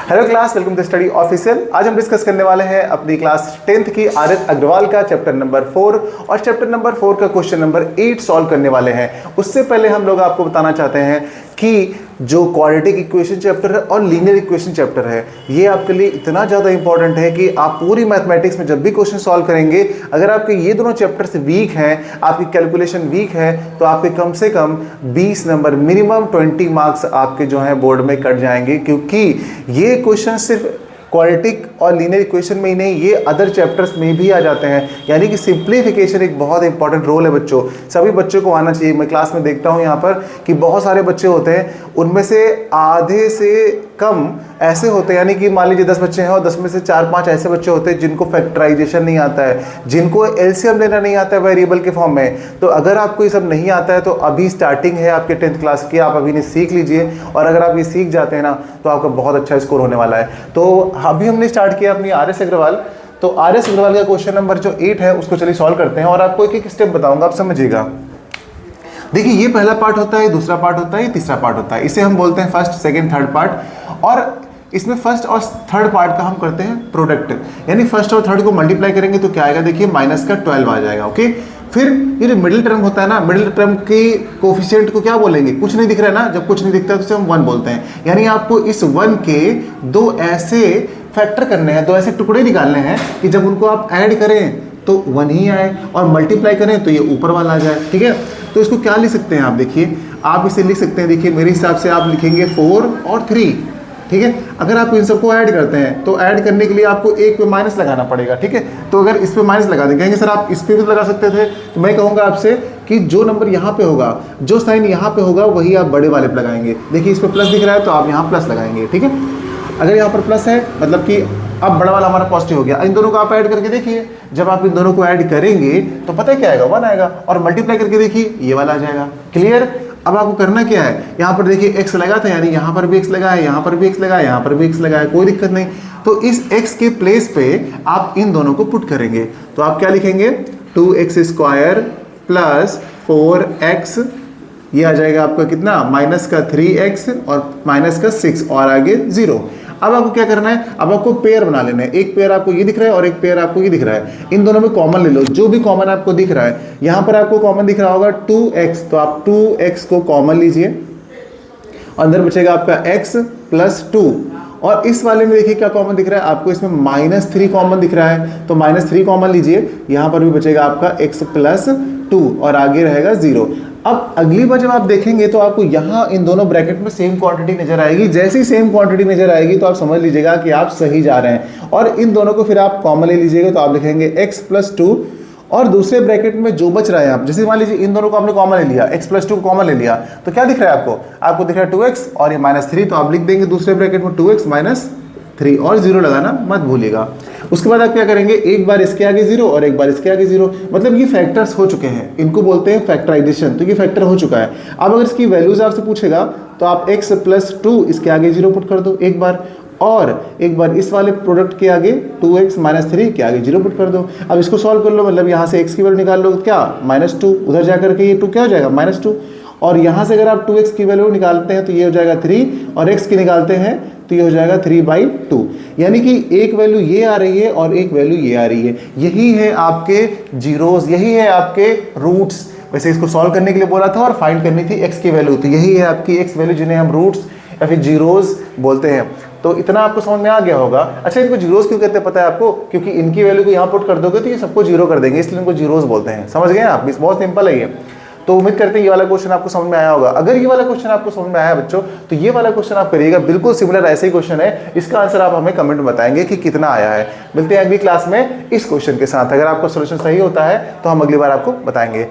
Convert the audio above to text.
Hello class, welcome to study official. आज हम discuss करने वाले हैं अपनी क्लास 10th की आर.एस. अग्रवाल का चैप्टर नंबर 4 और चैप्टर नंबर 4 का क्वेश्चन नंबर 8 सॉल्व करने वाले हैं। उससे पहले हम लोग आपको बताना चाहते हैं कि जो क्वाड्रेटिक इक्वेशन चैप्टर है और लीनियर इक्वेशन चैप्टर है, ये आपके लिए इतना ज़्यादा इंपॉर्टेंट है कि आप पूरी मैथमेटिक्स में जब भी क्वेश्चन सॉल्व करेंगे, अगर आपके ये दोनों चैप्टर्स वीक हैं, आपकी कैलकुलेशन वीक है, तो आपके कम से कम 20 नंबर मिनिमम 20 मार्क्स आपके जो है बोर्ड में कट जाएंगे। क्योंकि ये क्वेश्चन सिर्फ क्वाड्रेटिक और लीनियर इक्वेशन में ही नहीं, ये अदर चैप्टर्स में भी आ जाते हैं। यानी कि सिंप्लीफिकेशन एक बहुत इंपॉर्टेंट रोल है बच्चों, सभी बच्चों को आना चाहिए। मैं क्लास में देखता हूँ यहाँ पर कि बहुत सारे बच्चे होते हैं, उनमें से आधे से कम ऐसे होते हैं, यानी कि मान लीजिए 10 बच्चे हैं और 10 में से 4-5 ऐसे बच्चे होते हैं जिनको फैक्टराइजेशन नहीं आता है, जिनको एलसीएम लेना नहीं आता है वेरिएबल के फॉर्म में। तो अगर आपको ये सब नहीं आता है तो अभी स्टार्टिंग है आपके 10th क्लास की, आप अभी ने सीख लीजिए, और अगर आप ये सीख जाते हैं ना तो आपका बहुत अच्छा स्कोर होने वाला है। तो अभी हमने स्टार्ट किया अपनी आर.एस. अग्रवाल। तो आर.एस. अग्रवाल का क्वेश्चन नंबर जो 8 है उसको चलिए सॉल्व करते हैं और आपको एक एक स्टेप बताऊंगा, आप समझिएगा। देखिए, ये पहला पार्ट होता है, दूसरा पार्ट होता है, ये तीसरा पार्ट होता है। इसे हम बोलते हैं फर्स्ट, सेकंड, थर्ड पार्ट। और इसमें फर्स्ट और थर्ड पार्ट का हम करते हैं प्रोडक्ट, यानी फर्स्ट और थर्ड को मल्टीप्लाई करेंगे तो क्या आएगा, देखिए माइनस का 12 आ जाएगा। ओके, फिर ये जो मिडिल टर्म होता है ना, मिडिल टर्म के कोफिशिएंट को क्या बोलेंगे, कुछ नहीं दिख रहा है ना, जब कुछ नहीं दिखता है तो उसे हम 1 बोलते हैं। यानी आपको इस 1 के दो ऐसे फैक्टर करने हैं, दो ऐसे टुकड़े निकालने हैं कि जब उनको आप ऐड करें तो 1 ही आए और मल्टीप्लाई करें तो ये ऊपर वाला आ जाए। ठीक है, तो इसको क्या लिख सकते हैं आप, देखिए आप इसे लिख सकते हैं, देखिए मेरे हिसाब से आप लिखेंगे 4 और 3। ठीक है, अगर आप इन सबको ऐड करते हैं तो ऐड करने के लिए आपको एक पे माइनस लगाना पड़ेगा। ठीक है, तो अगर इस पे माइनस लगा देंगे, कहेंगे सर आप इस पे भी लगा सकते थे, तो मैं कहूँगा आपसे कि जो नंबर यहाँ पे होगा, जो साइन यहाँ पे होगा, वही आप बड़े वाले पे लगाएंगे। देखिए इस पे प्लस दिख रहा है तो आप यहाँ प्लस लगाएंगे। ठीक है, अगर यहाँ पर प्लस है मतलब कि अब बड़ा वाला हमारा पॉजिटिव हो गया। इन दोनों को आप ऐड करके देखिए, जब आप इन दोनों को ऐड करेंगे तो पता है क्या आएगा, 1 आएगा, और मल्टीप्लाई करके देखिए ये वाला आ जाएगा। क्लियर। अब आपको करना क्या है, यहाँ पर देखिए x लगा था, यानी यहाँ पर भी x लगा है, यहाँ पर भी x लगा है, यहाँ पर भी x लगा है, कोई दिक्कत नहीं। तो इस x के प्लेस पे आप इन दोनों को पुट करेंगे तो आप क्या लिखेंगे, 2x² प्लस 4x, ये आ जाएगा आपका कितना, माइनस का 3x और माइनस का 6 और आगे 0। अब आपको क्या करना है, अब आपको पेयर बना लेना है। एक पेयर आपको ये दिख रहा है और एक पेयर आपको ये दिख रहा है, इन दोनों में कॉमन ले लो, जो भी कॉमन आपको दिख रहा है। यहाँ पर आपको कॉमन दिख रहा होगा 2x, तो आप 2x को कॉमन लीजिए, अंदर बचेगा आपका x प्लस 2। और इस वाले में देखिए क्या कॉमन दिख रहा है आपको, इसमें -3 कॉमन दिख रहा है, तो -3 कॉमन लीजिए, यहाँ पर भी बचेगा आपका x प्लस 2 और आगे रहेगा 0। अब अगली बार जब आप देखेंगे तो आपको यहाँ इन दोनों ब्रैकेट में सेम क्वांटिटी नजर आएगी। जैसे ही सेम क्वांटिटी नजर आएगी तो आप समझ लीजिएगा कि आप सही जा रहे हैं, और इन दोनों को फिर आप कॉमन ले लीजिएगा तो आप लिखेंगे x प्लस 2, और दूसरे ब्रैकेट में जो बच रहा है, आप जैसे मान लीजिए इन दोनों को आपने कॉमन ले लिया, x प्लस 2 कॉमन ले लिया, तो क्या दिख रहा है आपको, आपको दिख रहा है 2x और ये -3, तो आप लिख देंगे दूसरे ब्रैकेट में 2x माइनस 3 और 0 लगाना मत भूलिएगा। उसके बाद आप क्या करेंगे, एक बार इसके आगे 0 और एक बार इसके आगे 0, मतलब ये फैक्टर्स हो चुके हैं, इनको बोलते हैं फैक्टराइजेशन। तो ये फैक्टर हो चुका है। अब अगर इसकी वैल्यूज आपसे पूछेगा तो आप x प्लस 2 इसके आगे 0 पुट कर दो एक बार, और एक बार इस वाले प्रोडक्ट के आगे 2x माइनस 3 के आगे 0 पुट कर दो। अब इसको सॉल्व कर लो, मतलब यहाँ से x की वैल्यू निकाल लो, क्या -2, उधर जाकर के ये 2 क्या हो जाएगा, -2, और यहाँ से अगर आप 2x की वैल्यू निकालते हैं तो ये हो जाएगा 3, और x की निकालते हैं तो ये हो जाएगा 3/2। यानी कि एक वैल्यू ये आ रही है और एक वैल्यू ये आ रही है। यही है आपके जीरोस, यही है आपके रूट्स। वैसे इसको सॉल्व करने के लिए बोला था और फाइंड करनी थी x की वैल्यू, तो यही है आपकी x वैल्यू, जिन्हें हम रूट्स या फिर जीरोस बोलते हैं। तो इतना आपको समझ में आ गया होगा। अच्छा, इनको जीरोस क्यों कहते हैं पता है आपको, क्योंकि इनकी वैल्यू को यहाँ पुट कर दोगे तो ये सबको 0 कर देंगे, इसलिए इनको जीरोस बोलते हैं। समझ गए आप, बहुत सिंपल है ये। तो उम्मीद करते हैं ये वाला क्वेश्चन आपको समझ में आया होगा। अगर ये वाला क्वेश्चन आपको समझ में आया बच्चों, तो ये वाला क्वेश्चन आप करिएगा, बिल्कुल सिमिलर ऐसे ही क्वेश्चन है, इसका आंसर आप हमें कमेंट में बताएंगे कि कितना आया है। मिलते हैं अगली क्लास में इस क्वेश्चन के साथ। अगर आपका सोल्यूशन सही होता है तो हम अगली बार आपको बताएंगे।